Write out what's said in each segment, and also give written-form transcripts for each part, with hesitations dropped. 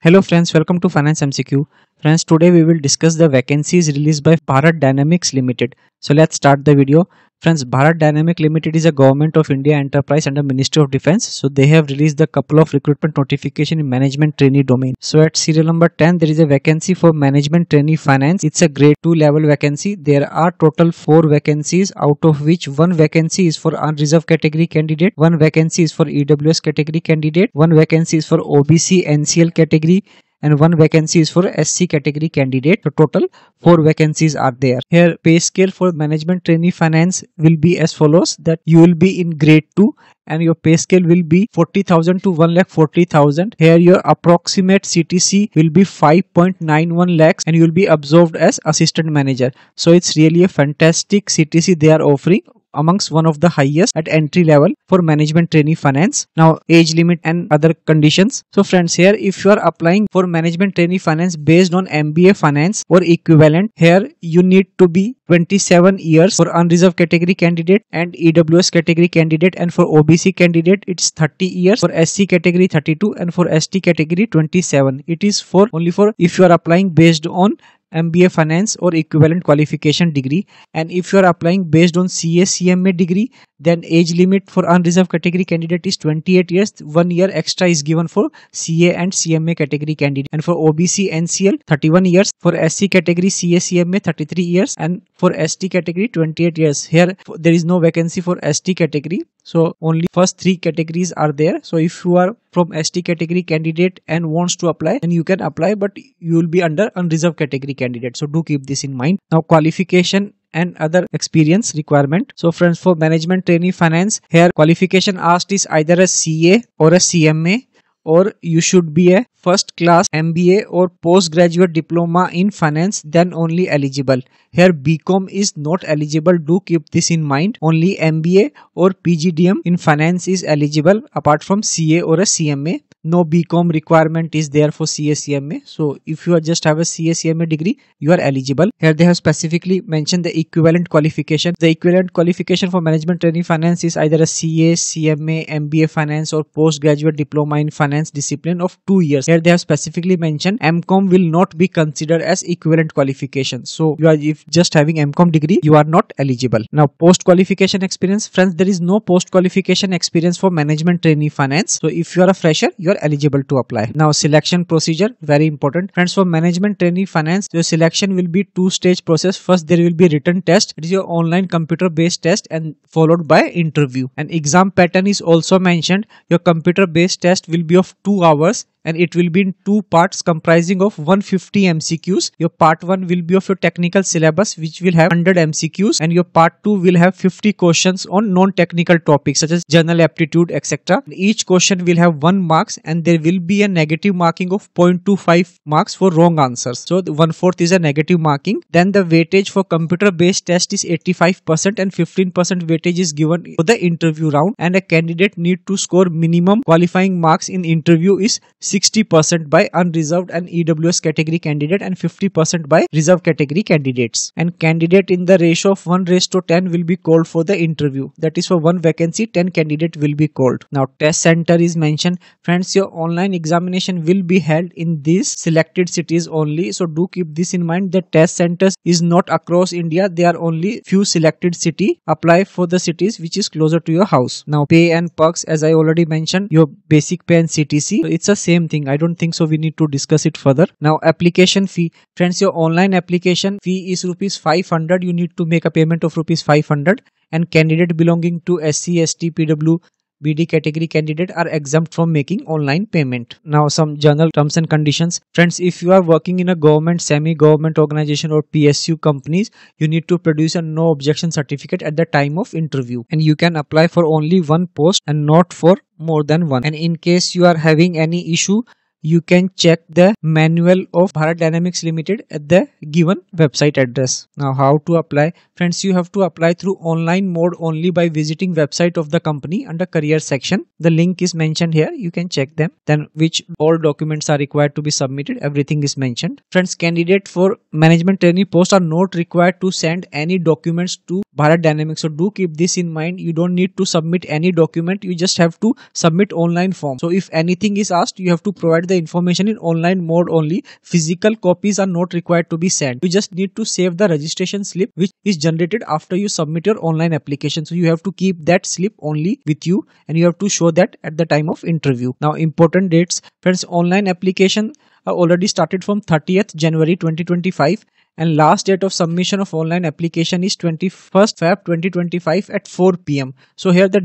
Hello friends, welcome to Finance MCQ. Friends, today we will discuss the vacancies released by Bharat Dynamics Limited. So let's start the video. Friends, Bharat Dynamics Limited is a Government of India enterprise under Ministry of Defence. So they have released a couple of recruitment notification in management trainee domain. So at serial number 10, there is a vacancy for management trainee finance. It's a grade 2 level vacancy. There are total 4 vacancies, out of which 1 vacancy is for unreserved category candidate, 1 vacancy is for EWS category candidate, 1 vacancy is for OBC NCL category, and 1 vacancy is for SC category candidate. So total 4 vacancies are there. Here pay scale for management trainee finance will be as follows, that you will be in grade 2 and your pay scale will be 40,000 to 1,40,000. Here your approximate CTC will be 5.91 lakhs and you will be observed as assistant manager. So it's really a fantastic CTC they are offering, amongst one of the highest at entry level for management trainee finance. Now age limit and other conditions. So friends, here if you are applying for management trainee finance based on MBA finance or equivalent, here you need to be 27 years for unreserved category candidate and EWS category candidate, and for OBC candidate it's 30 years, for SC category 32, and for ST category 27. It is for only for if you are applying based on MBA finance or equivalent qualification degree, and if you are applying based on CA CMA degree, then age limit for unreserved category candidate is 28 years. 1 year extra is given for CA and CMA category candidate, and for OBC NCL 31 years, for SC category CA CMA 33 years, and for ST category 28 years. Here there is no vacancy for ST category, so only first 3 categories are there. So if you are from ST category candidate and wants to apply, then you can apply, but you will be under unreserved category candidate. So do keep this in mind. Now qualification and other experience requirement. So friends, for management trainee finance, here qualification asked is either a CA or a CMA, or you should be a first class MBA or postgraduate diploma in finance, then only eligible. Here BCom is not eligible, do keep this in mind. Only MBA or PGDM in finance is eligible apart from CA or a CMA. No BCom requirement is there for CA CMA. So if you just have a CA CMA degree, you are eligible. Here they have specifically mentioned the equivalent qualification. The equivalent qualification for management trainee finance is either a CA, CMA, MBA finance or postgraduate diploma in finance discipline of 2 years. Here they have specifically mentioned MCom will not be considered as equivalent qualification. So you are, if just having MCom degree, you are not eligible. Now post qualification experience, friends, there is no post qualification experience for management trainee finance. So if you are a fresher, you are eligible to apply. Now selection procedure, very important. Friends, for management trainee finance, your selection will be 2-stage process. First there will be written test. It is your online computer based test, and followed by interview. An exam pattern is also mentioned. Your computer based test will be of 2 hours and it will be in 2 parts comprising of 150 MCQs. Your part 1 will be of your technical syllabus, which will have 100 MCQs, and your part 2 will have 50 questions on non-technical topics such as general aptitude, etc. Each question will have 1 marks, and there will be a negative marking of 0.25 marks for wrong answers. So 1/4 is a negative marking. Then the weightage for computer based test is 85% and 15% weightage is given for the interview round, and a candidate need to score minimum qualifying marks in interview is 60% by unreserved and EWS category candidate and 50% by reserved category candidates. And candidate in the ratio of 1:10 will be called for the interview. That is, for 1 vacancy, 10 candidate will be called. Now test center is mentioned. Friends, your online examination will be held in these selected cities only. So do keep this in mind. The test centers is not across India. They are only few selected city. Apply for the cities which is closer to your house. Now pay and perks, as I already mentioned, your basic pay and CTC. It's a same thing. I don't think so we need to discuss it further. Now application fee. Friends, your online application fee is rupees 500. You need to make a payment of rupees 500, and candidate belonging to SC, ST, PW, BD category candidate are exempt from making online payment. Now some general terms and conditions. Friends, if you are working in a government, semi-government organization or PSU companies, you need to produce a no objection certificate at the time of interview, and you can apply for only 1 post and not for more than 1. And in case you are having any issue, you can check the manual of Bharat Dynamics Limited at the given website address. Now how to apply? Friends, you have to apply through online mode only by visiting website of the company under career section. The link is mentioned here. You can check them. Then which all documents are required to be submitted. Everything is mentioned. Friends, candidate for management trainee post are not required to send any documents to Bharat Dynamics. So do keep this in mind. You don't need to submit any document. You just have to submit online form. So if anything is asked, you have to provide the the information in online mode only. Physical copies are not required to be sent. You just need to save the registration slip which is generated after you submit your online application. So you have to keep that slip only with you and you have to show that at the time of interview. Now important dates. Friends, online application are already started from 30th January 2025 and last date of submission of online application is 21st Feb 2025 at 4 p.m. So here the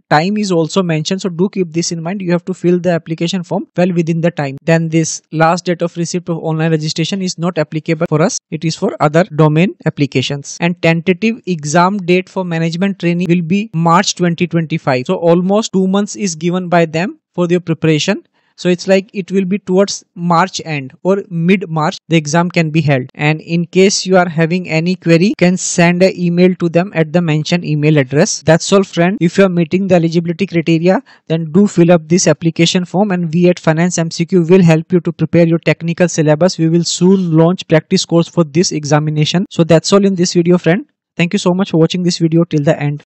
time is also mentioned, so do keep this in mind. You have to fill the application form well within the time. Then this last date of receipt of online registration is not applicable for us, it is for other domain applications. And tentative exam date for management training will be March 2025. So almost 2 months is given by them for their preparation. So it's like it will be towards March end or mid-March the exam can be held. And in case you are having any query, you can send an email to them at the mentioned email address. That's all friend. If you are meeting the eligibility criteria, then do fill up this application form and we at Finance MCQ will help you to prepare your technical syllabus. We will soon launch practice course for this examination. So that's all in this video friend. Thank you so much for watching this video till the end.